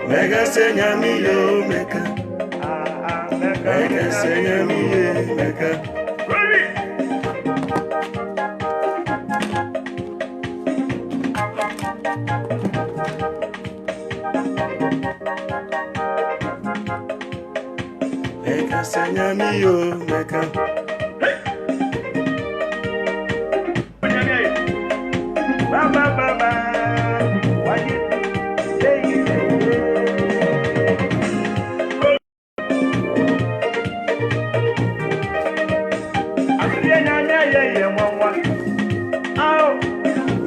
Mega senyami yo meka. Mega senyami yo meka. Mega senyami yo meka. Ba ba ba ba.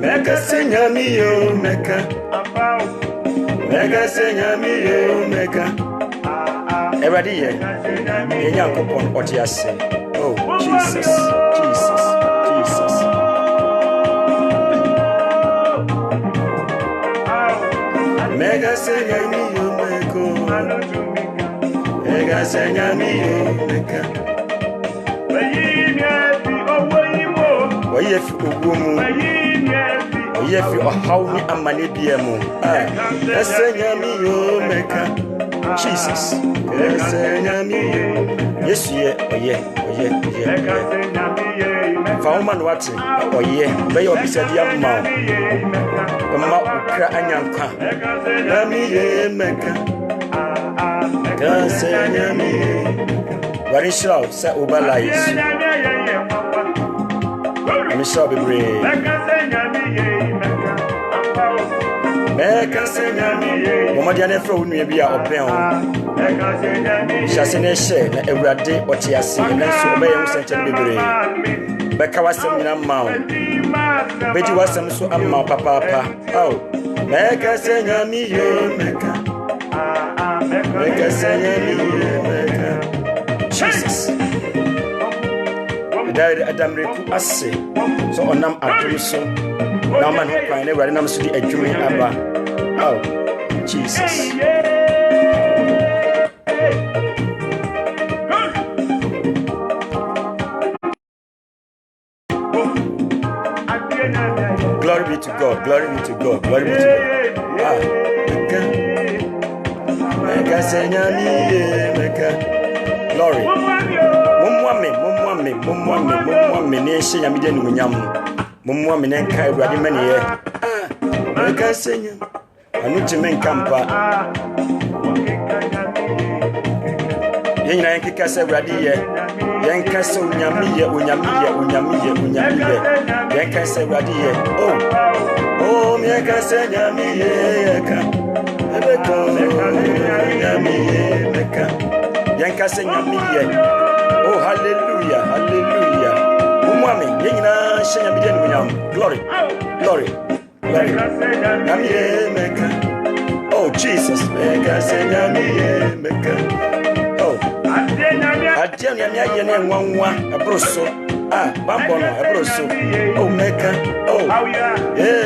Mega senyami yo meka. Mega senyami yo meka. Everybody here. Enya kopon otiase. Oh Jesus. Jesus. Jesus. Mega senyami yo meko. Mega senyami yo meka. Oye fi ogumu. Oye fi ohawni amane biemu. Esenyami yo meka. Jesus. Esenyami yo. Yesu ye oye. Fa woman wate oye. Be yo bisadi amma. Amma ukra anyanka. Nami ye meka. Esenyami yo. Warishau sa ubala Yesu. Misha bebre. Meka senyami. Mama dia na fra onu bia open o. Shase na she na ewrade otiase na so obeye wo senche bebre. Beka wasem nyina ma o. Beji wasem so amma papa. Oh. Meka senyami yo meka. Meka senyami yo meka. Jesus. Died Adam Reku Asse. So on nam adum so. Now man who crying every nam so the adwumi aba. Oh Jesus. Glory be to God. Glory be to God. Glory be to God. Mega senyami mega. Glory. Mumwa ne hye nyamede ne munyam mumwa me ne nka awurade mane ye meka senya anu time nkampa yenyina yenkeka se awurade ye yenka se onyame ye yenka se awurade ye oh meka se nyame ye yeka ebeko nyame ye meka yenka se nyame ye. Oh, hallelujah, hallelujah. Umwami, yenyina shenya bideni munyam. Glory, glory, glory. Namiye meka. Oh, Jesus, meka senya miye meka. Oh, adem yamya yene nwanwa abroso. Bambono abroso. Oh, meka. Oh,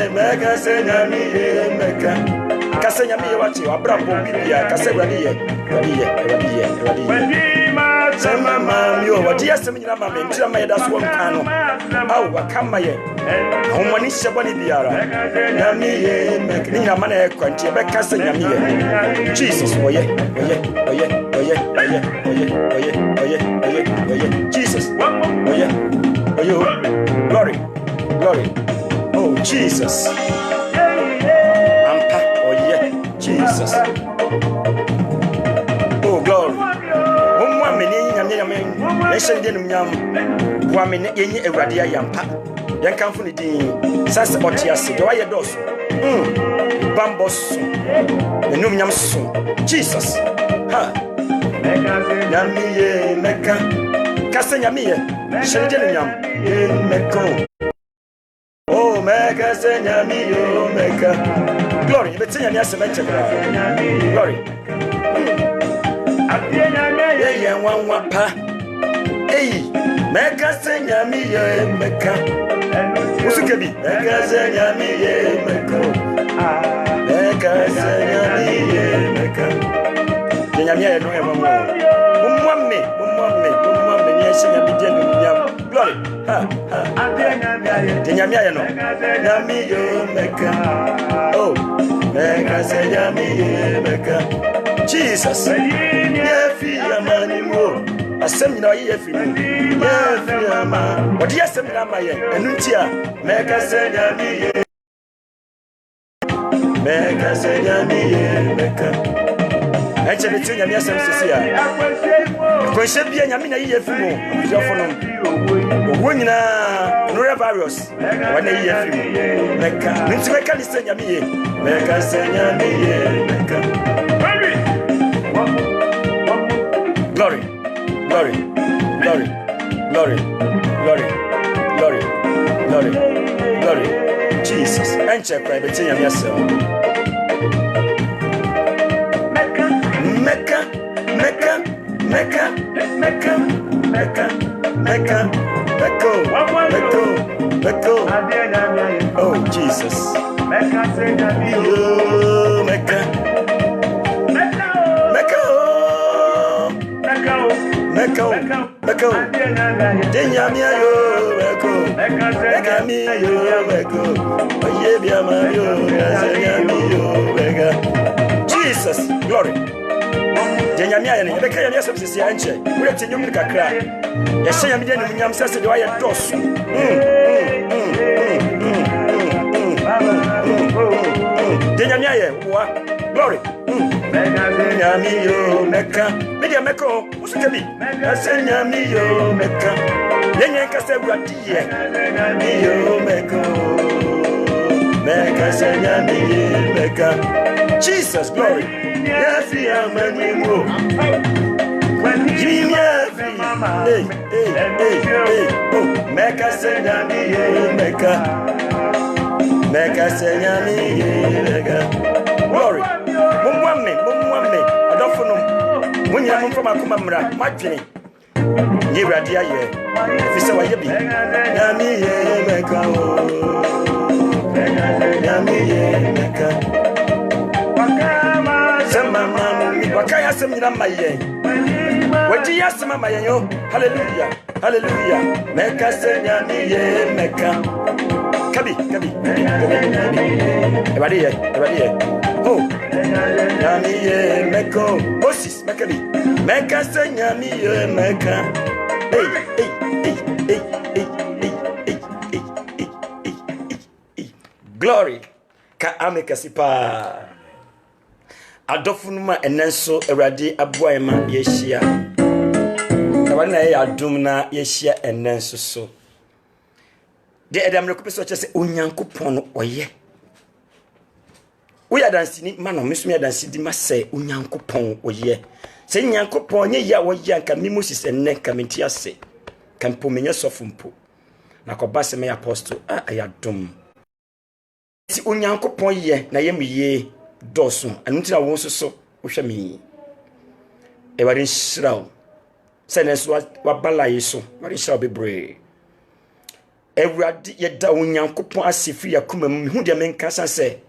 meka senya miye meka. Kasenya miye wati abrambo bibia kasewadiye. Wadiye. Sema mami o wadi asem nyina mama ntira ma yeda so nkano awu wakama ye ahomani hyeboni biara na mi ye mekni ma na e kwantie be kasa nyame ye Jesus oye Jesus oye glory oh Jesus ampa oye Jesus oh glory Nation denum nyam wame ne yenye ewrade ayampa yenkamfo ne din sase otiase de waye doso bambos enum nyam so Jesus ha nyamiye meka kase nyamiye shene denum nyam meka oh meka se nyamiyo meka glory betenya ni asemenche glory ye wanwa pa ei meka senya mi ye meka usukebi meka senya mi ye meka meka senya mi ye meka nyamia ye no e mamo mumwamme ni senya mi de no nyam glory ha nyamia ye no nyami yo meka oh meka senya mi ye meka Jesus yefi amani mo asem na yefi mo yefi ama odi asem na ma ye enu nti a meka senya mi ye meka eche betu nyame asem sisi a kwehye bia nyame na yefi mo jofo no owo nyina coronavirus wana yefi mo meka nti meka ni senya mi ye meka senya mi ye meka glory, glory, glory, glory, glory, glory, glory, glory. Jesus. Enche cry between your yourself. Mecca, Mecca, Mecca, Mecca, Mecca, Mecca, Mecca. Oh Jesus. Mecca, Mecca. Meko, Denyamia yo, Meko, mi yo, Meko, Oyebia Mario, Meko, Jesus, glory. Denyamia, and the Kayan Yes of the Sianche, we have to you cry. Yes, I am the Yam says the way I toss. Denyamia, what? Glory. Nyami yo meka media meko usukebi asenya mi yo meka yenye kase wadiye mi yo meko meka senya mi meka Jesus glory yefi amani mo Jimmy oh meka senya mi meka senya mi meka glory Mumwame, adofunum. Munya mumfama kuma mra, madwene. Ni wrade aye. Efise wa yebi. Nyami ye meka o. Nyami ye meka. Sema mama, wakaya semina maye. Waji ya sema maye yo. Hallelujah. Hallelujah. Meka se nyami ye meka. Kabi. Ebadi. Oh. Nyami ye meko. Moses mekabi. Meka se nyami ye meka. Hey. Glory. Ka ameka sipa. Adofunuma enenso Awurade aboaema yehia. Wana ya adum na yehia enenso so. De edam rekopeso chese Onyankopon no oye. Wo ya dansini mano mesumi ya dansidi mase Onyankopon oye. Se Nyankopon nye ya wo ya nka mi Moses enne ka menti ase. Kan po menye sofumpo. Na ko base me apostle ya dum. Si Onyankopon ye na ye miye doso anu tina wo so wohwe mi. E wari nshiraw. Senes wa balaye so wari nshiraw bebre. Ewurade yeda Onyankopon asefi yakoma mu hu de menka sanse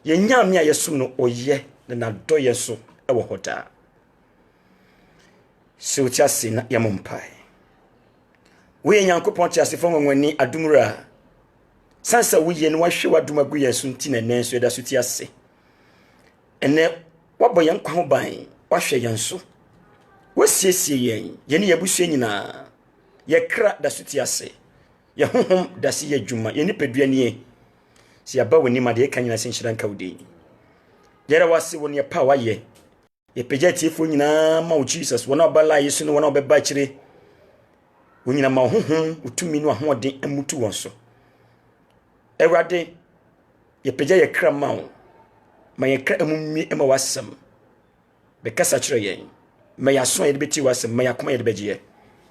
ye nyame a yesum no oye na do yeso e wo hoda. Se uti ase na yamompai. We Nyankopon ti asefo nwanwani adumura. Sansa wo ye no wahwe wadumagu yeso nti na nenso eda so ti ase. Ene wabo yankwa ho ban wahwe yenso. Wasiesie yen ye ne yabusue nyina ye kra da so ti ase. Ye honhom da se ye dwuma ye nipadua nie. Si yaba woni ma de kan nyina se nhyira nka wodi. Yera wase woni ye pa waye. Ye peja tiefo nyina ma wo Jesus wona obala yesu no wona obeba kire. Wonyina ma honhom utumi no ahoden amutu won so. Ewrade ye peja ye kra ma wo. Ma ye kra amummi ema wasam. Be kasa kire yen. Ma ya so ye de beti wasam ma ya koma ye de beje.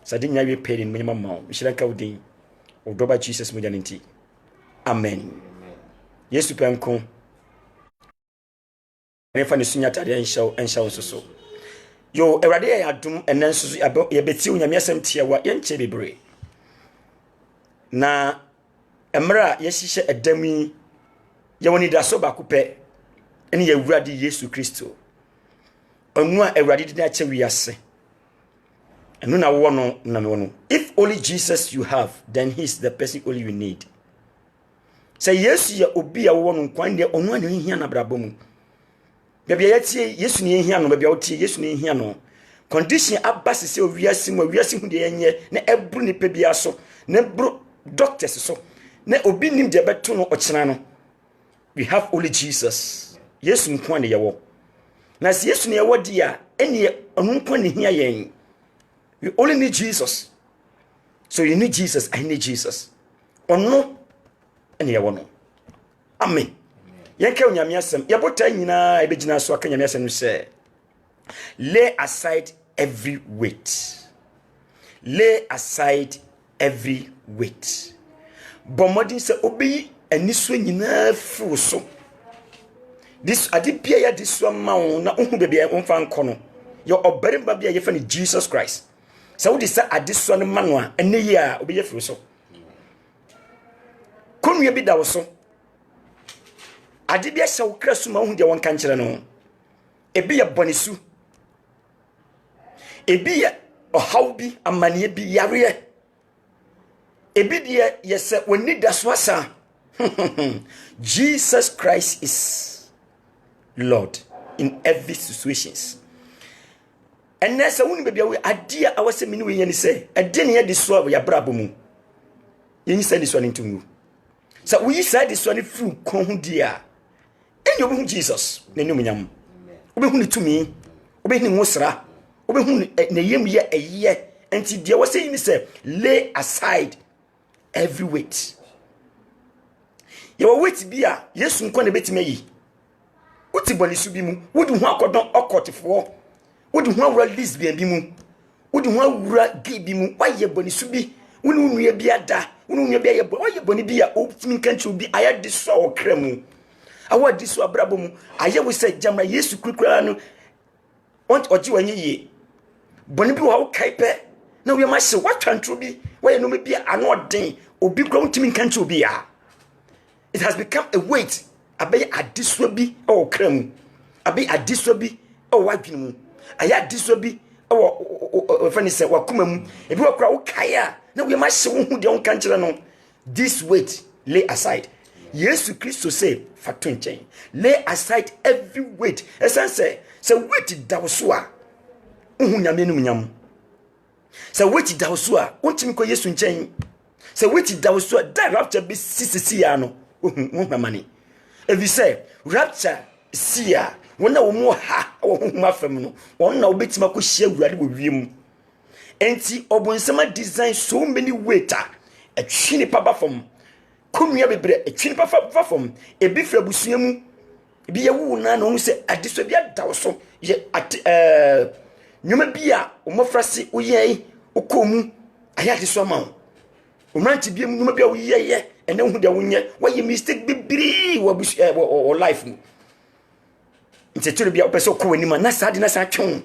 Sade nya we pedi no nyama ma wo. Nhyira nka wodi. Odoba Jesus mo janinti. Amen. Yesu penko. Nefa ni sunya tade enshaw so. yo awurade ya adom enen so ye beti onyame asem tie wa ye nche bebre na emra ye hihye edami ye woni da so ba kupe ene ye awurade Yesu Kristo onu a awurade di na che wiase enu na wo no na me wono. If only Jesus you have, then he's the person only you need. Say Yesu ya obi a wo no kwan de onu a ne hia na brabomu bebia yatie Yesu ne hia no bebia wotie Yesu ne hia no condition abase se owiase mu owiase hu de yenye na ebru ne pebia so na bru doctors so na obi nim de beto no okena no. We have only Jesus. Yesu nkwan de yewo na se Yesu ne yewo dia ene onu nkwan ne hia yen. We only need Jesus. So you need Jesus, I need Jesus. Ono ene yewo no. Amen. Yenke onyame asem yebota nyina ebegina so aka nyame asem no say lay aside every weight. Lay aside every weight. Bomodin se obi aniso nyina fu so. This adibia ya diso ma won na ohu bebia wonfa nko no. Yo obarimba bia ye fa ni Jesus Christ. Sa wodi sa adiso no ma no a ene yi a obi ye fu so. Konwe bi da wo so. Adibia hye wo krasu ma hu de won kan kire no. Ebi ye bonisu. Ebi ye ohaw bi amane bi yare. Ebi de yese woni da so asa. Jesus Christ is Lord in every situations. And nessa woni bebia we adia awase mini we yani say ade ne ye de so ya brabo mu. Yin say this one into mu. So we say this one through kon hu dia. Enyo be hu Jesus na nyum nyam. Obe hu ni tumi, obe hu ni wosra, obe hu na yem ye eye. Enti dia wase yin say lay aside every weight. Your weight bia Yesu nko na betime yi. Uti boni su bi mu, wodi hu akodon okotifo. Wodi hu awura lesbian bi mu. Wodi hu awura gay bi mu. Waye boni su bi, woni unu bi ada, woni unu bi aye waye boni bi a otimi kanchi obi aya diso okra mu. Awa diso abrabo mu, aye we say jamra Yesu krikra no. Want oji wanye ye. Boni bi wa wo kaipe. Na we ma hye watwantro bi, waye no me bi ano den, obi kra otimi kanchi obi a. It has become a weight. Abe adiswa bi o krem. Abe adiswa bi o wadwene mu. Aya adiswa bi o fani se wakuma mu. Ebi wakra wo kaya na we ma hye wo hu de on kan kire no. This weight lay aside. Yesu Christo say fato nchen. Lay aside every weight. Esan say weight da wo so a hu nyame num nyam. Say weight da wo so a ontimi ko Yesu nchen. Say weight da wo so a da rapture bi sisisi ya no. Money. If you say rapture sia wona wo mu ha wo huma fam no wona wo betima ko hia wurade wo wiem enti obonsema design so many waiter atwini papa fam konua bebre atwini papa fam ebi fra busua mu ebi ye wu na no se adeso bi adawo so ye nyoma bi a omofrase wo ye okomu ayade so ma omranti bi mu nyoma bi a wo ye ene hu de wonye waye mistake bibiri wo life mu nti tiri bia opese ko wani ma na sa de na sa twon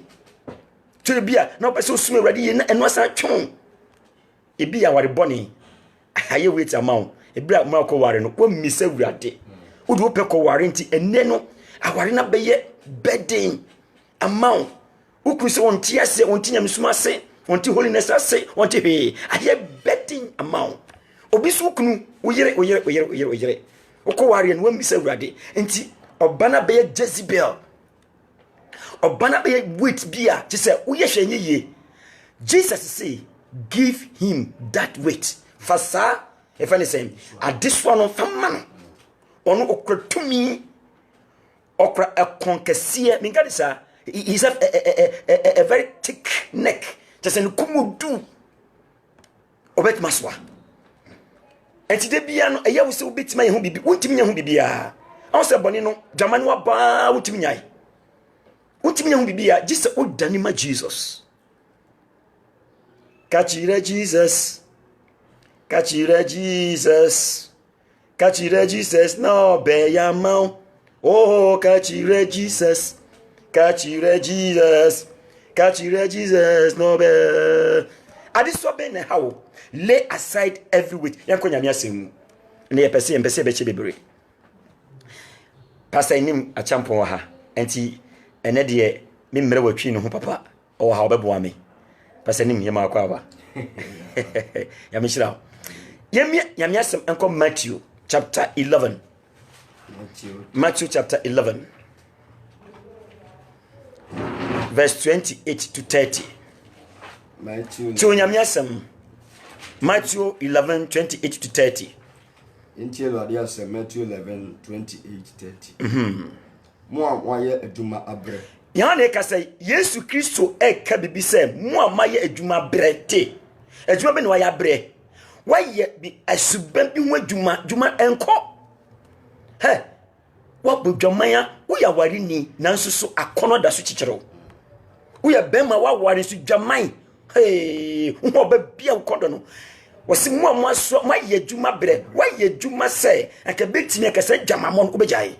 tiri bia na opese osume awrade ye na eno sa twon e bia ware boni aye wait amount e bia ma ko ware no ko misa awrade wo de opɛ ko ware nti ene no aware na beye bedding amount wo kru se won ti ase won ti nyamsuma ase won ti holiness ase won ti he aye bedding amount obi so kunu oyere okọ ware no wambisa awrade enti obana be Jezebel obana be wait bia ti say uye hwenye ye. Jesus say give him that weight fasa if any say this one of man ono okratumi okra ekonkese minga disa he's have a very thick neck just en kumudu obet maswa. Enti de bia no eya wo se obetima ye ho bibi wontimi nya ho bibia a se bone no dwamane wa ba wontimi nya ho bibia gise odani ma Jesus kachira Jesus no be ya ma oh kachira Jesus Catch Jesus no be. Adi so be ne how lay aside every weight. Yanko nyame asemu. Na ye pese be che bebre. Pastor nim a champion ha. Enti ene de me mmerɛ watwi no ho papa. O ha obeboa me. Pastor nim yema akwa ba. Yame shira. Yame asem enko Matthew chapter 11. Matthew chapter 11. Verse 28 to 30. Matthew 11, 28 to 30. Matthew 11, 28 30. Mo aye adwuma abre. Yana ka say Yesu Kristo ka bibi say mo amaye adwuma brete. Adwuma be no ya bre. Waye bi asuban bi ho adwuma enko. He. Wa bodwaman ya wo ya ware ni nanso so akono da so kikere. Wo ya bema wa ware so dwaman. Hey, wo ba bia ukodo no. Wasi mo aso ma ye adwuma bre. Wa ye adwuma say aka betimi aka say dwamamon ko bejae.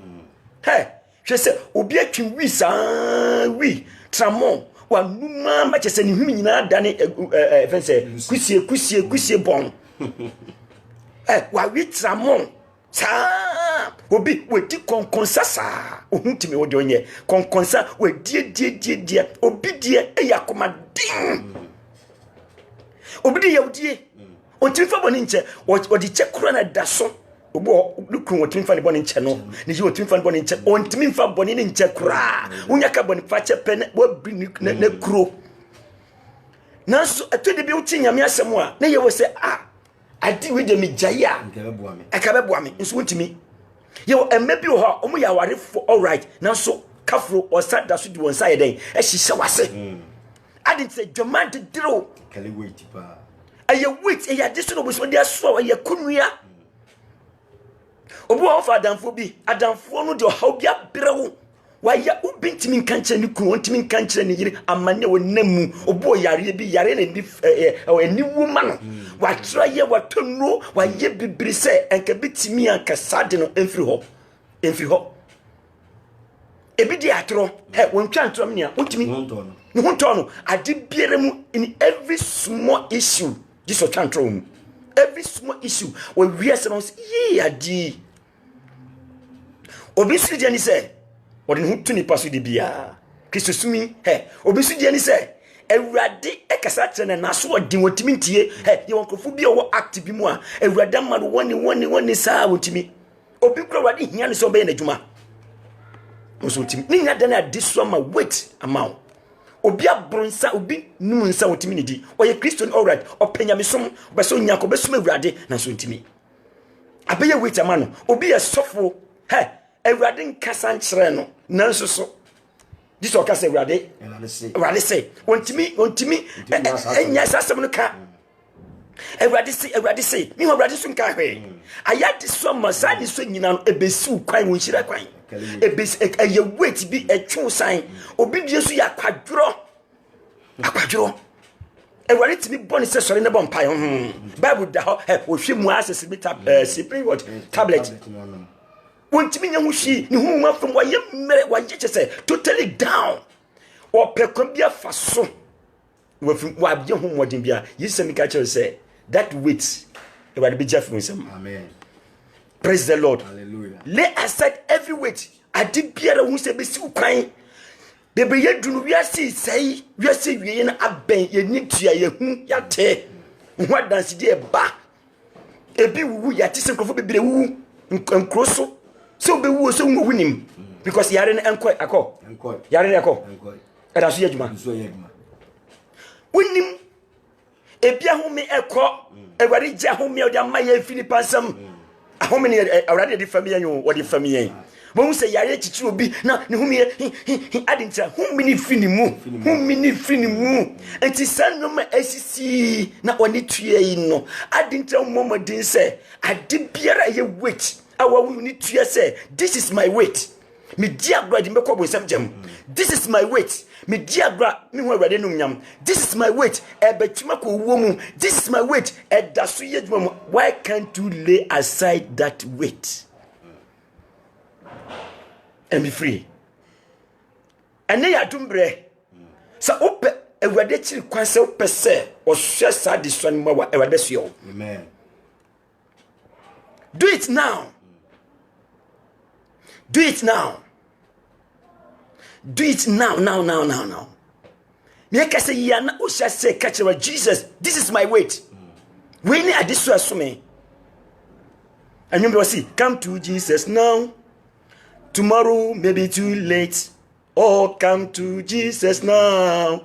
He. Hwe se obi atwi wi saa wi tramon wa numa ma chese ni humi nyina dane fense kusie bon wa wi tramon saa obi wedi konkonsa saa ohuntimi wodi onye konkonsa wa die obi die eyakoma din obi die yawdie ontimi fa boni nche odi che kro na daso obo lukun wotimi fa ne boni nche no ne ji wotimi fa ne boni nche ontimi fa boni ne nche kra unya ka boni fa che pe wo bi ne kro nanso atode bi uti nyame asem a ne ye wo se adi we de mi jaya akabeboa me nso wotimi ye emmebi ho omo ya ware for all right nanso kafro osada so di won sa ye den e hihye wase adi se dwama de diro kale wait pa aye wait e ya diso no bo so dia so aye kunua obu o fa adamfo no de ha obi abrewo waya ubintimi nkanche ni kun ontimi nkanche ni yiri amane wonamu obu yare bi yare na bi eni wuma no wa traye wa tonno wa ye bibiri se enka bitimi anka sade no emfiri ho ebi di atro he wontwa antrom nia ontimi no honto ade biere mu in every small issue this o tantro mu every small issue we wiase no ye adi obi sidi ani se odi hu tuni paso di bia Kristo sumi obi sidi ani se Ewurade ekasa tene na so odi wotimi ntie ye wonkrofo bi o act bi mu a Ewurade amado woni saa wotimi obi kura Ewurade hia ne so be na dwuma oso wotimi ni nya dana adiso ma wait amount obi abronsa obi num nsa wotimi ne di oye Kristo alright openya mesom obeso nyako besum Ewurade na so wotimi abeye wait amano obi ye sofo Ewurade nkasa nkyere no nanso so this okase Ewurade say ontimi enya sasem no ka Ewurade say mi Ewurade so nka hwe ayade so masadi so nyina no ebesi kwan won hira kwan ebesi eye wait bi etwu san obi die so ya kwadworo Ewurade timi boni se sori ne bon pai Bible da ho ohwe mu asese bi tablet wontimi nya hushi ni hu mafom waye mere waye chese totally down or pekon bia faso wafim waje hu modin bia yisemi ka chere say that wait everybody be jeff nsem amen praise the Lord hallelujah lay aside every weight adi biara hu se be si kwan de be yedunu wiase sei wiase wiye na aben ye ni tua ye hu ya te hu adansi de ba ebi wu ya ti se krofo bebere wu nkroso so be wu so wu nim because yare na enko yare na enko era so yadwuma wunim ebi ahome ekọ Ewurade gye ahome o de amaye Filipa nsam ahome ne Ewurade de famia nyo wo de famia mo hu se yare chichi obi na ne humi adinta humi ni fini mu enti sanoma asisi na oni tue yi no adinta momodin se ade biara ye wait awu ni tue se this is my weight me diagra di mekọ bo nsam jam this is my weight me diagra me hu Ewurade no nyam this is my weight ebetuma ko wo mu this is my weight edaso ye dwuma mu why can't you lay aside that weight and be free and they are tumbre Sa ope ewade chiri kwanse ope se ohwe sa de so nma wa ewade so yo. Amen. Do it now. Do it now. Do it now. Me ka say ya na o sha say catch Jesus, this is my weight. We need adiso asome. And you will see, come to Jesus now. Tomorrow may be too late. Oh, come to Jesus now.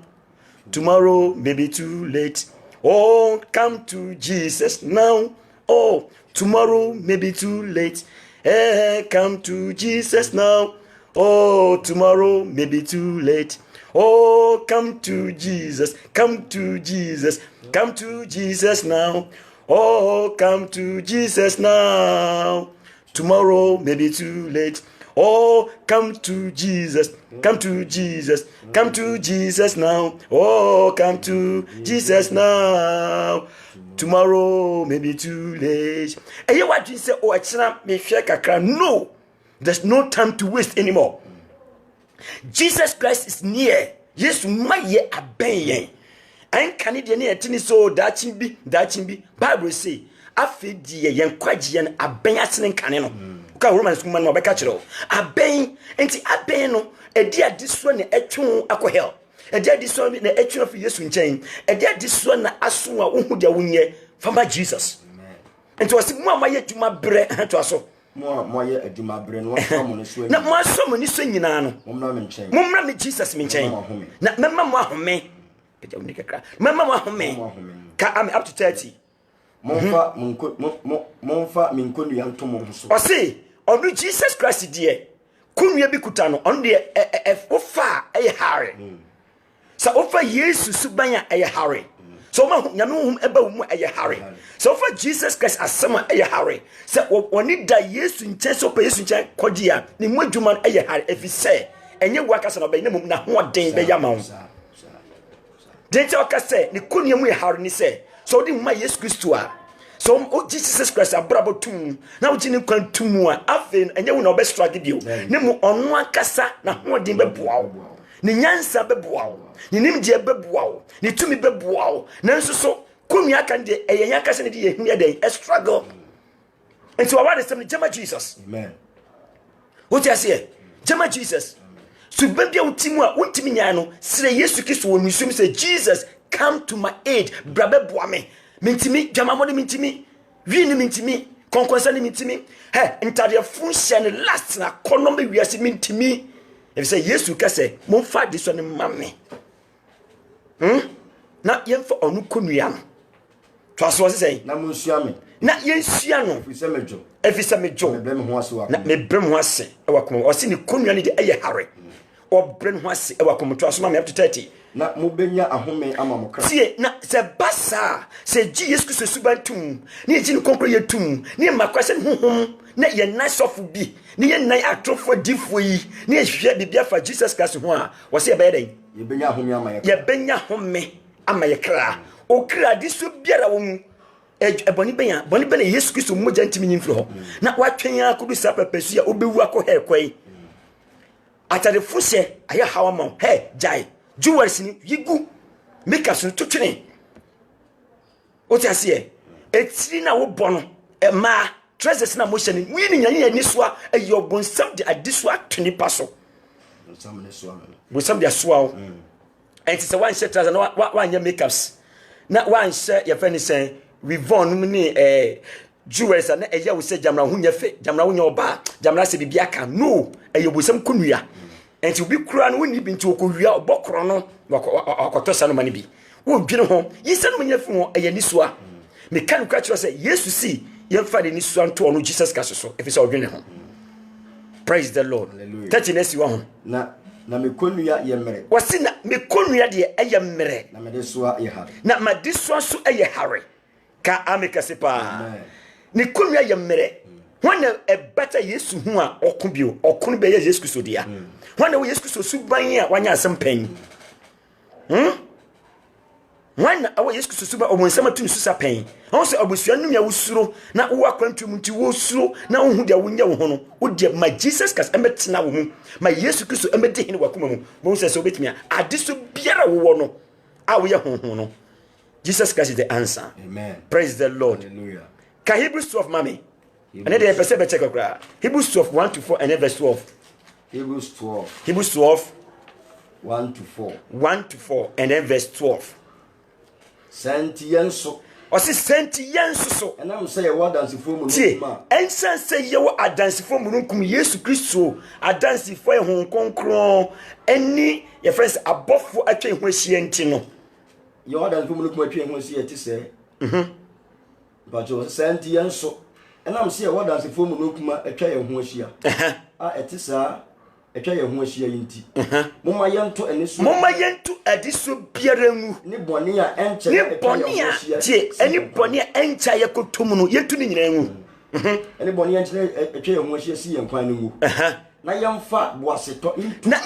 Tomorrow may be too late. Oh, come to Jesus now. Oh, tomorrow may be too late. Hey, come to Jesus now. Oh, tomorrow may be too late. Oh, come to Jesus. Come to Jesus. Come to Jesus now. Oh, come to Jesus now. Tomorrow may be too late. Oh, come to Jesus. Come to Jesus. Come to Jesus now. Oh, come to Jesus now. Tomorrow may be too late. And you what you say, oh, it's not me kakra. No, there's no time to waste anymore. Jesus Christ is near. Yes, my ye aben. And Canadian etini so dachimbi Bible say afedi yen kwaji yen aben asene kane no ka Romans kuma no beka kire o aben enti aben no edi adiso ne etwu akohel edi adiso ne etwu of Yesu nchen edi adiso na aso a wohu dia wonye fama Jesus enti wasi mu amaye dwuma bre to aso mo ye adwuma bre no waso mo no so na mo aso mo ni so nyina no momra me Jesus me nchen na memma mo ahome Mama home ka am up to 30. Monfa minkonu yantomo so. O say, onu Jesus Christ die. Kunua bi kuta no, onu de ofa eye hare. Sa ofa Yesu subanya eye hare. So ma nyame hum eba wo mu eye hare. So ofa Jesus Christ asema eye hare. Sa oni da Yesu nchen so pa Yesu nchen kodia, ni mu adwuma eye hare efise. Enye wakasa no be ne mum na ho den be yama wo. Dente okase ni kunia mu yehare ni se so di ma Yesu Kristo a so Jesus Christ abrabo tum na uji ni kwan tum a afen enye wo na obe struggle bio ne mu onu akasa na ho den be boa wo ni nyansa be boa wo ni nimje be boa wo ni tumi be boa wo na nso so kunia kan de eyen akasa ne de yehia den a struggle and so what is the Jama Jesus. Amen. What you say Jama Jesus. So baby utimu a untimi nya no sire Yesu Kristo won misum say Jesus come to my aid brabe boa me mintimi jamamo de mintimi wi ni mintimi konkonsa ni mintimi he ntade function last na kono me wiase mintimi if say Yesu ka say mo fa this one mame na yemfa onu konua no to aso say na mo sua me na yensua no efisa mejo na me brem ho ase e wakomo o se ni konua ni de eye hare or bring was a welcome to us, up to 30. Na mubenya ahome amamokra. See, na se basa, se Jesus Christ subantum, ni jin konkre tum, ni makwase honhom, na ye nice of bi, ni ye nai atrofo difo yi, ni ye hwe bibia fa Jesus Christ ho a, wo se be den. Ye benya ahome amaye. Ye benya home amaye kra. O kra diso biara wo mu. Boni benya Yesu Christ mo jantimi nyimfro ho. Na watwen akodu sa papasu ya obewu akọ kwai. Atade fuse aye hawamon hey jai jewels ni yigu make us to twene oti ase etiri na wo bono ma treasures na motion ni wi ni nyanya ni soa ayo bonsam de adiswa twene paso bonsam de soa enti se wan share treasure na wan nya makeups na wan share ye fani sen we von ni jewels na eya wo se jamra ho nya fe jamra wo nya oba jamra se bibia ka no eyo bonsam kunua enti obi kura no woni bi nti okowia obokro no wakotosa no mani bi wo dwene ho yisa no nya fi ho eya ni soa me kan kwa kiro se Yesu si yemfa de ni soa nto no Jesus Christ so efi se odwene ho. Praise the Lord. Tati nesi wa ho na me konua ye mere wasi na me konua de eye mere na me de soa ye hare na ma de soa so eye hare ka ameka se pa ni konua ye mere when a better Yesu hu a okubio okunu be Yesu Kristo dia when we Yesu Kristo suban a wanya asem pan One our yes suba or when some to susa pain. Also obusuanum ya wusuro na wo akwantum nti wo suro na wo hu dia wonya wo hono wo dia my Jesus Christ emetina wo mu my Yesu Kristo emede hene wakoma mu bo se so betimi adeso biara wo no a wo ye honhon no Jesus Christ is the answer. Amen. Praise the Lord. Hallelujah. Ka Hebrews 12 mami and then they perceive check okra Hebrews 12 1 to 4 and then verse 12. Hebrews 12 1 to 4 and then verse 12. Senti yenso Osi senti yenso so and I'm say what dance for mu no ensan say ye wo adansifo mununkum Yesu Kristo adansifo e hon konkron eni ye friends abofo atwe ho ahia nti no ye what dance for mununkum atwe ho ahia ti say but senti yenso and I'm say what dance for mununkum atwe ho ahia etisa etwa ye ho ahia yinti momma yento adiso biara mu ni boni a enche tie eni boni a encha ye kotum no yetu ni nyina mu eni boni enche etwa ye ho ahia si ye nkwan mu na yemfa boaseto na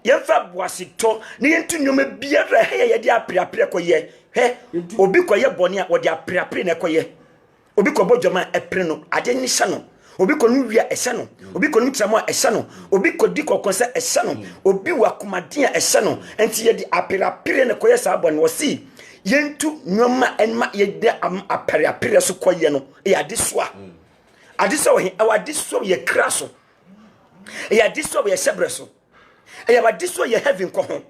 yemfa boaseto ni yentu nyoma biara he ye de apreapre koye he obi koye boni a wo de apreapre na koye obi ko bodwama epre no ade ni hya no obi ko nu wia ehye no obi ko nu tramo ehye no obi ko di kokonse ehye no obi wakomaden ehye no enti ye di aperapere ne koye sa abon wo si yentu nyoma enma ye de aperapere so koye no e adeso he awadeso ye kraso e adeso ye sebreso e awadeso ye heaven ko ho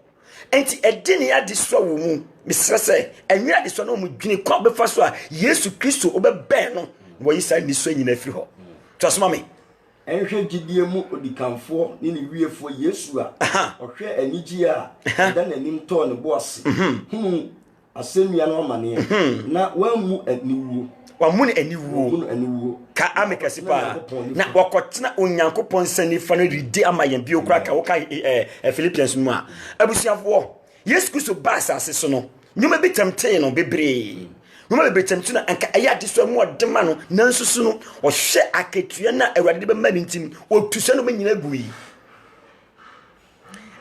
enti edini ya adeso wo mu misrese enwi adeso no mu dwini ko be fa so a Yesu Kristo obeben no wo yisa ni so nyina fi ho Trust me. Enhwe gidie mu odikanfo ni ne wiefo Yesu a ohwe anigi a da nanim to ne boss asemia no amane na wamu aniwuo ka amekasi pa na wakotena onyankopon sanifa no ridi amayen bi okra ka woka Philippians mu a abusiafo Yesu Kristo basa aseso no nyuma bitamte no bebre Mama betemtu na anka aya diso mu odema no nansusu no ohwe aketua na awurade be mani ntim otuso no menyina gui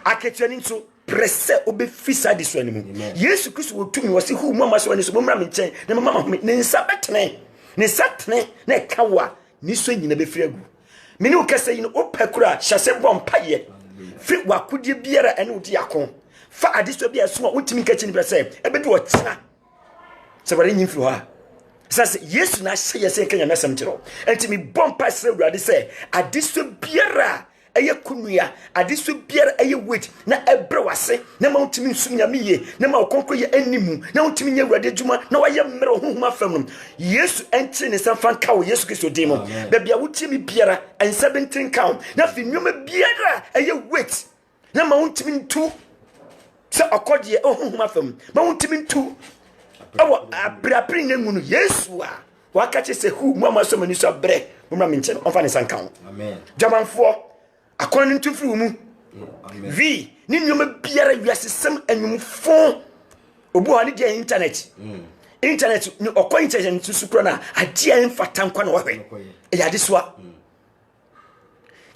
aketua ni nso presse obefisa diso animu Yesu Kristo wotumi wose hu mu amaso ani so bomra me nchen na mama ho ne nsa betene ne satene na kawa ni so nyina befiri agu meni ukase yi no opakura hyase bompaye fi wakodie biara ene odi akon fa adiso bia so a wotimi kachi ni presse ebedi wo kina Sabari nyimfi ha sase Yesu na hye yese kanya na samtiro enti mi bompa se wurade se adiso biara eye kunua adiso biara eye wait na ebre wase na ma untimi nsum nyame ye na ma okonkro ye animu na untimi nya wurade djuma na waye mmere hohuma fam Yesu enti ne samfa kawo Yesu Kristo demo bebia wutimi biara en 17 count na fi nwoma biara eye wait na ma untimi ntu se akodie hohuma fam ma untimi ntu awa abrapri ngunu Yesu a wakache se hu mu amaso mani so bre mumra minche on fa ne sankan amen jamanfo akon ntu firi mu amen vi ni nyoma biara wiasesem anwumfo obu ha ni dia internet ni okon internet ntu sukro na adia enfata nkwa na wahwe e yade so a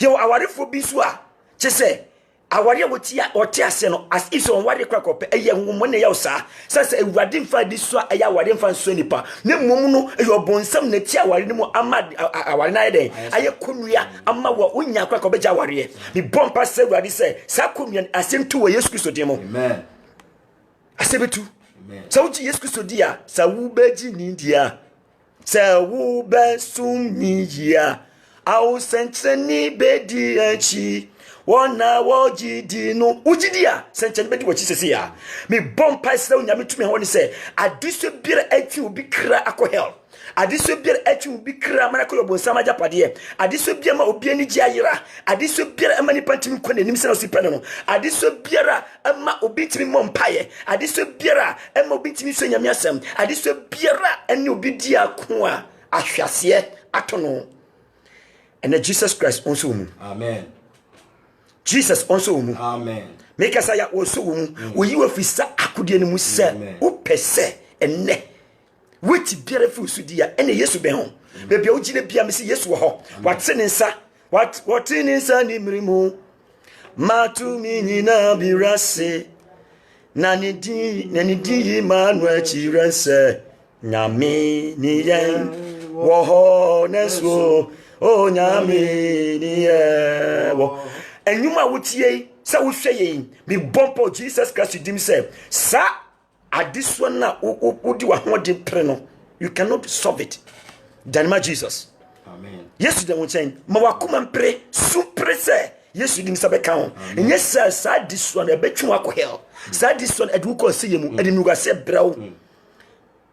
ye awarefo bi so a chese awari wotia otiase no as if on wari kwakope eye nwumo ne yawsa sase ewurade mfa di so aya awari mfa so nipa ne mmom no eyo bonsam na ti awari ne mu ama awari na yeden aye konua ama wa onya kwakope ja awari bi bompa se ewurade se sa konua asemtu wo Yesu Kristo demo amen asebetu amen sa wuji Yesu Kristo dia sa wubeji ni dia sa wubesum ni dia au sentseni bedi achi wona wojidi no ujidia senchen bedi wachi sese ya me bompa se unyame tumi ho ni se adiso biere ati obi kra akọ hell adiso biere ati obi kra mana ko yobonsama japade adiso biere ma obi ani giayira adiso biere ama ni pantimi ko nanim se no sipene no adiso biere ama obi timi mompaye adiso biere ama obi timi so nyame asem adiso biere ani obi di ako a ahwase atono and Jesus Christ also mu amen Jesus also mu amen make us ya also mu oyi wa fisa akudie ne mu se upese enne weti biara fi usudia ene Yesu be ho bebia ogine bia me se Yesu wo ho wate ne nsa wate ne nsa ni mirimu matu mi nyina birase na ne di Emmanuel chirense nyame ni yen wo ho neso o nyame ni ye wo enwuma wotie sa wo hwe yen me bompo Jesus Christ dim say sa adiswa na wodi wa ho de pre no you cannot solve it danima Jesus. Amen. Yesu de wonchen ma wakoma mpre supre se Yesu dim sa beka ho enye sa adiswa na betwe akọ hell sa adiswa edu ko se yemu edi nuga se brew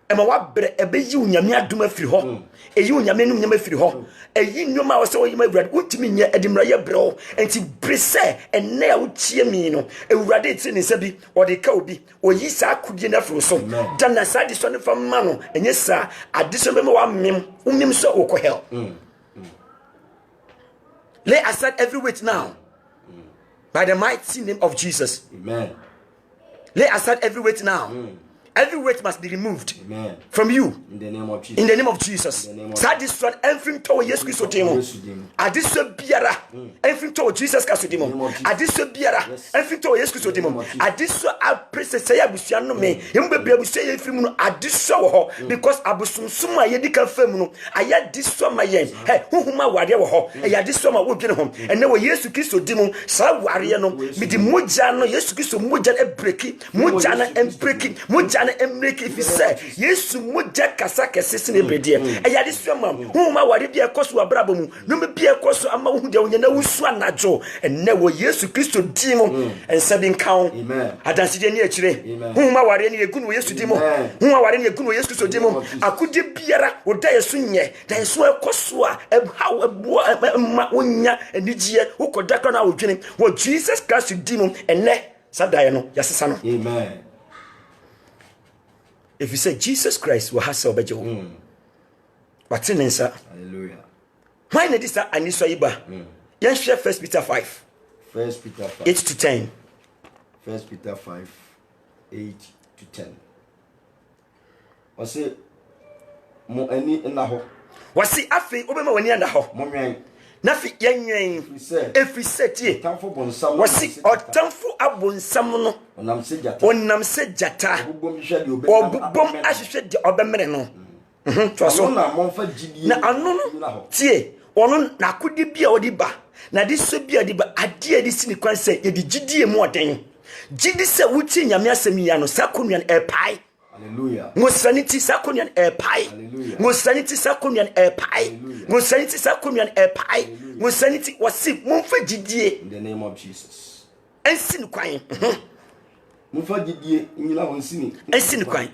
ema wa bre ebeyi unyame adom afiri ho eyi unyame num nyame afiri ho eyi nnoma wo se wo yima awurade untimi nya edimra ye brew enti brese enne a wochie mi no awurade ti ne sabi ode ka obi oyi sa akudie na afiri so dana sa adiswa ne fa ma no enye sa adiswa be ma wa mem so wo ko hell. Lay aside every weight now. By the mighty name of Jesus. Amen. Lay aside every weight now. Every weight must be removed. Amen. From you. In the name of Jesus. In the name of Jesus. Sa this one everything to Jesus Christ demo. Adiso biara everything to Jesus Christ demo. Adiso biara everything to Jesus Christ demo. Adiso aprese say abusua no me. Yem bebre abusua ye firi mu no adiso wo ho because abusumsum a ye di ka fam no aya diso ma yen. Hey huhuma wade wo ho. E ya diso ma wo dwene ho. Ene wo Jesus Christ demo sa ware no me di mogya no Jesus Christ mogya e breki mogya na em breki mogya na emreki if say Yesu mogya kasa kese ne bredie eya de so mam hu ma ware bia koso abrabo mu no me bia koso ama hu de wonya na wusu anajo enne wo Yesu Kristo di mu ensa bi nkan adanse de ni akire hu ma ware ne egunu wo Yesu di mu hu ma ware ne egunu wo Yesu Kristo di mu akudi biara wo da Yesu nye da Yesu ekoso a how ma wonya anigye wo kodaka na wo dwene wo Jesus Christ di mu enne sadaye no yasesa no. Amen. If you say Jesus Christ will have salvage you, what's in answer? Hallelujah. Why not this? I need to say, yes, share 1 Peter 5. 1 Peter 5. 8 to 10. 1 Peter 5, 8 to 10. I say, mo any in the hole. What's the affair? Obama when you're in the hole. Nafi yenyen every set ye wasi otamfo abonsam no onam se jata obubom ahwehwe de obemere no twaso na anu no tie ono nakodi bia odi ba na de so bia di ba ade adi sini kwan se ye di gidie mu oden gidi se wuti nyame asem ya no sakonuan epai. Hallelujah. Ngosaniti sakonuan epai. Ngosaniti sakonuan epai. Ngosaniti sakonuan epai. Ngosaniti wasi mumfa gidie in the name of Jesus. Ensin kwan. Mumfa gidie nyina ho nsini. Ensin kwan.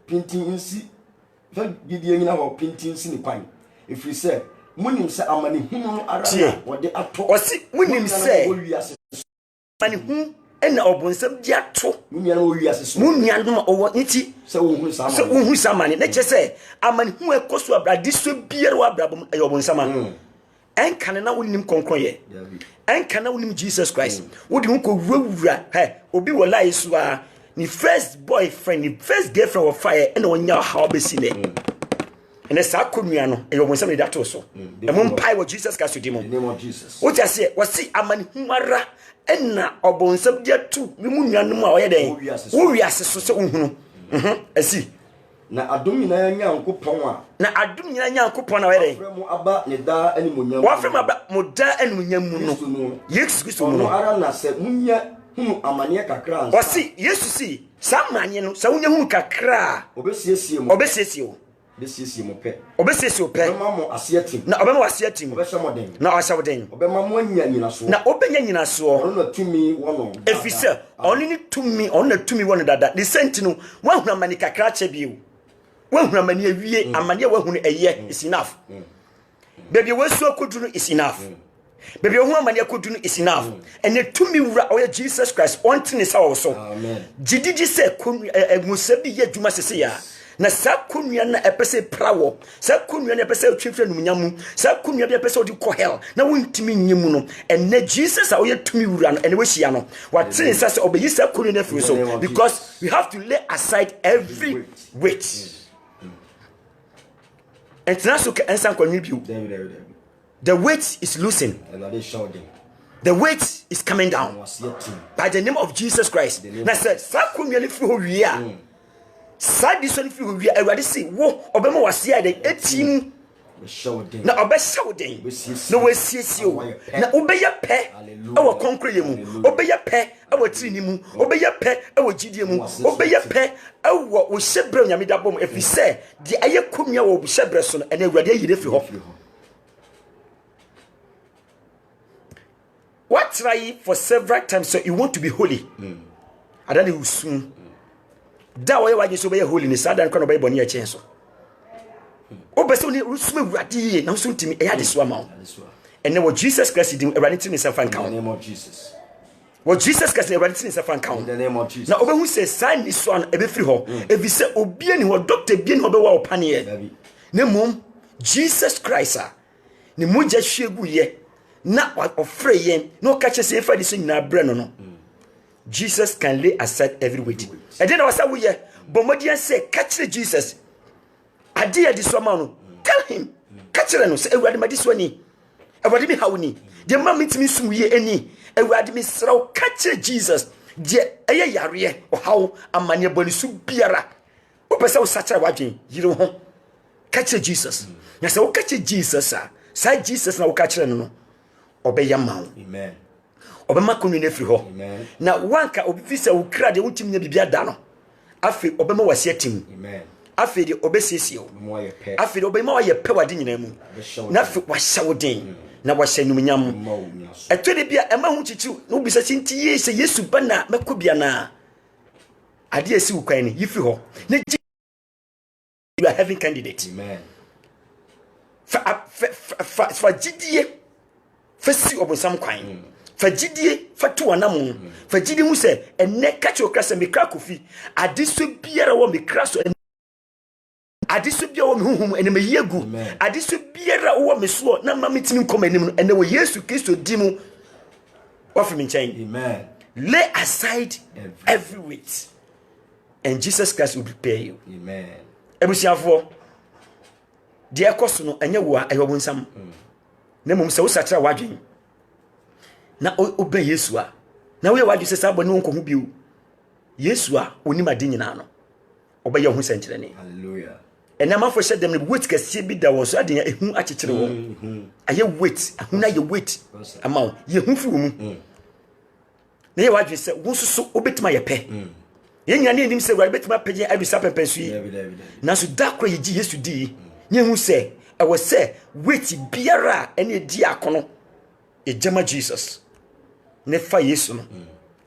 Pinti nsi. Fa gidie nyina ho pinti nsini kwan. If you say munim se amani hunu ara wo de ato. Wasi munim se amani hunu ena obonsam di ato munya no wi ase so munya no owo nti se wo hu samani na che se amani hu ekoso abradi so biere wa abrabom e obonsam en kan na wonim konkon ye en kan na wonim Jesus Christ wodi hu ko wurawura obi wo lai so a ni first boyfriend ni first girlfriend of fire ena onya ha obesi ne ene sa konua no e obonsam ne dato so e mo mpai wo Jesus Christ di mo in the name of Jesus wo ja se wasi amani hu ara enna obonsam dia tu mi munuanom a oye den wo wiase so se ohunu asi na adom nyina nyankopon a na adom nyina nyankopon na oye den fremu aba ne da animonyam wa fremu aba mo da animonyam mu no Yesu Kristo mu no ara na se munya hunu amane kakra ansa osi Yesu si samanye no sa wunya hunu kakra obesiesie o besiesie mo pe obesiesie o pe obema mo asiatim na obema wasiatim obesha moden na asawoden obema mo anya nyina so na obenya nyina so ono na tumi wono efise oni ni tumi ono na tumi wono dada the sentino wahunu amani kakra che biu wahunu amani awie amani wahunu eye is enough baby wesu akodunu is enough baby wahunu amani akodunu is enough and the tumi wura oya Jesus Christ wanting is how so amen jidiji se egusabi ye dwuma sese ya na sakunua na epese prawo sakunua na epese otwefre numunyamu sakunua bi epese odi ko hell na wontimi nyimu no enne Jesus a oye tumi wura no ene we hia no watene sase obeyi sakunua na firi so because we have to lay aside every weight and now so ensan kwanwi biu the weight is loosened The weight is coming down by the name of Jesus Christ. Now said, "Sakumyani fi we are." Sad this one fi we are. Everybody see, wo obema was here the 18. Na obesha den. No we siesie o. Na obeya pe. Ewo konkre mu. Obeya pe. Ewo trini mu. Obeya pe. Ewo gidie mu. Obeya pe. Ewo wo hyebre nyame da bom efi se de aye komia wo hyebre so no ene awurade ayire fi ho. What try for several times so you want to be holy. I don't know soon. That way why you so be holiness I don't can be boni a chen so. Obeso ni rusuma awurade na so ntimi e ade so ama. And then what Jesus Christ did awurade tin self account. In the name of Jesus. What Jesus Christ awurade tin self account. In the name of Jesus. Na obehu say sign this one e be free ho. E bi say obi ani ho doctor bi ani ho be wa opane. Na mom Jesus Christ ni moja hwegu ye. Na ofre yen no catch say fa this nyina bre no no. Jesus can lay aside every weight. And then was we ye bomodian say catch Jesus. Adia this one no. Tell him catch no say ewade ma this one ni. Ewade mi hawni. De ma mitimi sum ye ani. Ewade mi sraw catch Jesus. Je eye yare o haw amane boni su biara. O pese o sacha wadwen yire ho. Catch Jesus. Na say o catch Jesus say Jesus na o catch no. Obeya mawo. Amen. Obema kunu ne firi ho. Amen. Na wanka obifisa ukra de wutim nya bibia da no. Afi obema wase atim. Amen. Afi de obesiesie o. Afi de obema waye pe wade nyina mu. Na afi wahya wodin. Na wahya numnyam. Etwe bia ema hu chichiu na obisa sinti ye se Yesu ba na makobia na. Ade asi ukwan ni yifi ho. Na you are having candidate. Amen. Fa gidie fasi obonsam kwan. Fagidie fatu wanam. Fagidie hu se enne kacho krasa mekra kofi. Adeso biara wo mekra so adeso biara wo mehunhum ene meyegu. Adeso biara wo meso na mametimi nkoma anim no ene wo Yesu Kristo di mu wafi me nchen. Amen. Lay aside every weight and Jesus Christ will prepare you. Amen. Ebusiafo de ekoso no enye wo a eyobonsam. Na mum se wo satra wadwen na obe Yesu a na we wadwen se sabo ne wonko hu biu Yesu a onima de nyina no obe ye hu senkyere ne. Hallelujah. Enama fo hye dem ne weight kase bi da won so ade ya ehu akyekyere wo aye weight ahuna ye weight ama ye hu fi wo mu na ye wadwen se wo so obetima ye pe ye nyina ne nim se wade betima pagye adusa pepensu yi na so da kro ye gi Yesu di nye hu se I was say wait biara ene di akono ejama Jesus ne fa Yesu no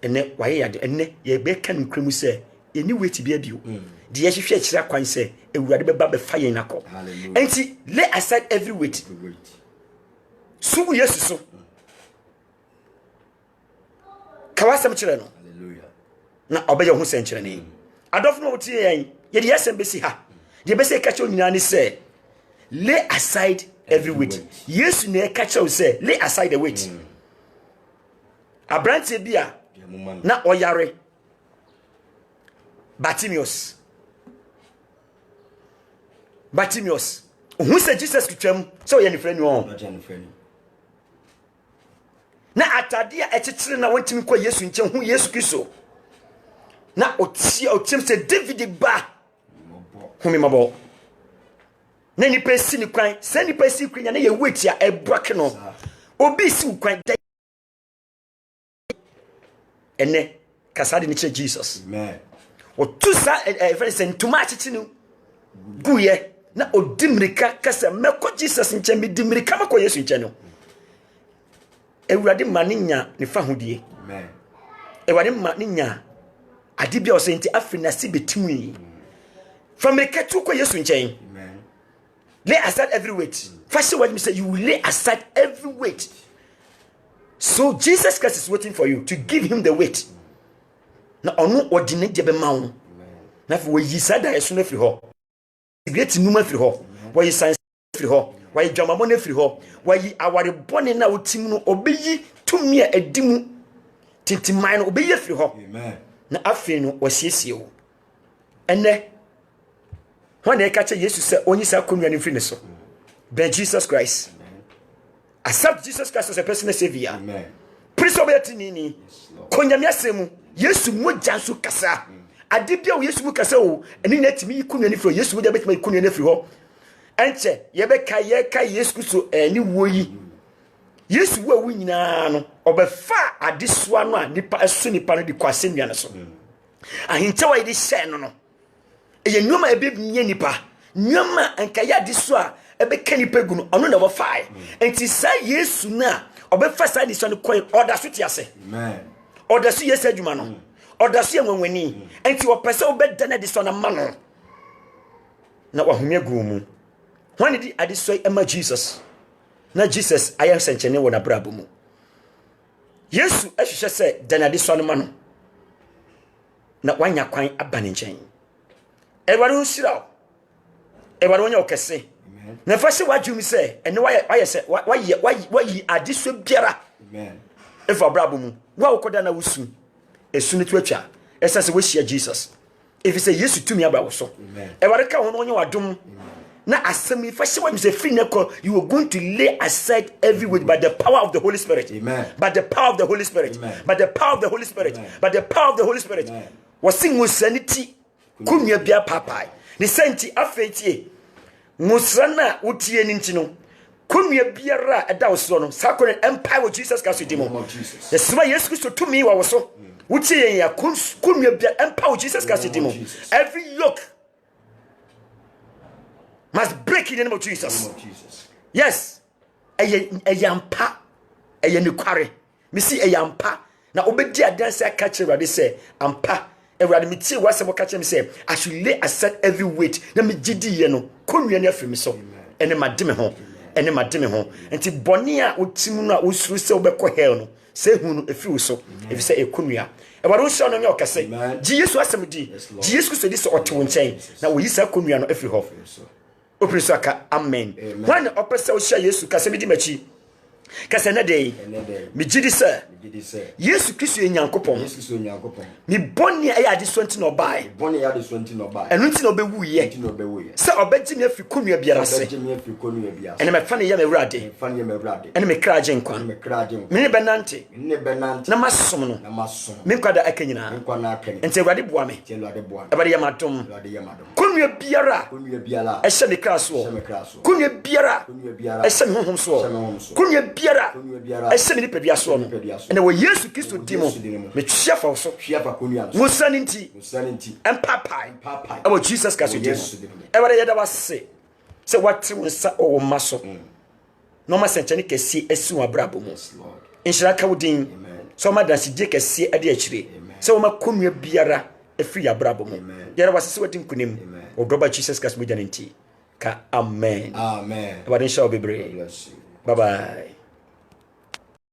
ene waye yade ene ye be kan kremu se eni wait bia bio di ye hwehwe akira kwan se ewurade beba be fa yen nakọ enti lay aside every weight su Yesu so kawasam kire no Hallelujah. na obeya hu se nkire ne adof no wotie yen ye de yesem besi ha de be se kacho nyina ne se lay aside every weight. Yes, ne catch you say, lay aside the weight. Abrante bia na oyare Bartimaeus. Who said Jesus to twam so ye ne friend you na atadia echichire na wantimi kwa Yesu nche hu Yesu Kristo. Na otim se David ba. Hu me mabo. Na ni pesi ni kwan se ni pesi kwanya na ye wait a ebroke no obi si kwan ene kasade ni che Jesus. Amen. O tu sa friend se ntuma achichi no guye na odimrika kasa meko Jesus nche mi dimrika mako Yesu nche no ewurade maninya ne fa hodie. Amen. Ewurade maninya ade bia o se nti afina si betimi famrika tu ko Yesu nche. Lay aside every weight. First what me say, you will lay aside every weight. So Jesus Christ is waiting for you to give him the weight. Na onu ordinate de be mawo. Na fi we yisada yeso na firi ho. Great numa firi ho. We science firi ho. We dwamamo na firi ho. We aware bone na otim no obeyi tumi a edimu tintiman no obeyi firi ho. Amen. Na afi no wasiesie wo. Ene when they catch Jesus say only say konwa ni free ne so. Be Jesus Christ. Accept Jesus Christ as a personal savior. Amen. Prince of Etinini, Konyamiasemu, Yesu Mujansu Kasa. Adibia Yesu Mukasa, and in let me couldn't for Yesu would have made Kunya for. Anche, Yebeka Yeka Yesu, any woy. Yesu were winning or far at this one, Nipa Suni Pan de Quasimianaso. And he told this Shannon. A numa a big nipa, Numa and Kaya diswa, a bekani pegun, on number 5. And to say yes, na, or be first side is on the coin, or that's what you say. Or the sea said you man, or the sea when we need, and to a person better than this on a man. Now, what me groom. When did I destroy Emma Jesus? Not Jesus, I am sent any one a brabumu. Yes, as you said, then I destroy man. Not one ya quite a banning chain. Everyone sit out. Everyone you can say. Now, first, what you say, and why I said, why ye are this so biara. If a brabum, what could I know soon? As soon as you are, as I wish Jesus. If you say yes to me about so, every count on your doom. Now, as some first one is a free knuckle, you are going to lay aside every weight by the power of the Holy Spirit. By the power of the Holy Spirit. By the power of the Holy Spirit. By the power of the Holy Spirit. Was sing with sanity. Kunya bia papai ni senti afetie musana utie nintino kunya biara eda osoro no sakore empire of Jesus Christ dimo the sma Jesus Christ to me wa so utie ya kunya bia empire of Jesus Christ dimo every yoke must break in the name of Jesus. Yes eyampa eyenukware me si eyampa na obedi adanse aka chirade say ampa Every meeting was a catch him say, I should lay aside every weight. Let me gidi yeno. Come here for me so. And then my dimmy home. And then my dimmy home. And to Bonia would Timuna would so be hell. Say who if you so. If you say a kunya. And what don't show on your say. Jesus was some D. Jesus said this or two chain. Now we say kunya no if you hope. Oprisaka, amen. When the upper cell share yes to Casemidi Machi. Kasana day, me jidi sir. Yesu Kristo ye Nyankopon. Me boni e ade sonti no bai. Enu nti no bewu ye. Se obegye me afi konua biara se. Ene me fa ne ye me wrade. Ene me kraje nkwa. Me ne benante. Na masom no. Me kwada akanyina. Enti wrade boa me. Ebade ye madom. Konua biara. E hye me kraso. Konua biara. E hye me honhom so. Konua biara. E hye me nipa biaso no. Ene wo Yesu Kristo dimo. Me twia fa so. Musaninti. Empapai. Abo Jesus Christ dimo. Ebade ye da wase. Se wate wonsa o maso. No ma senchani kesi esi wa brabo mu. Inshira ka wudin. So ma dansi je kesi ade akire. Se wo ma konua biara efri ya brabo mu. Yara wase se wadin kunim. O doba Jesus Christ mu janinti. Ka amen. Amen. Ebade inshallah be brave. Bye bye.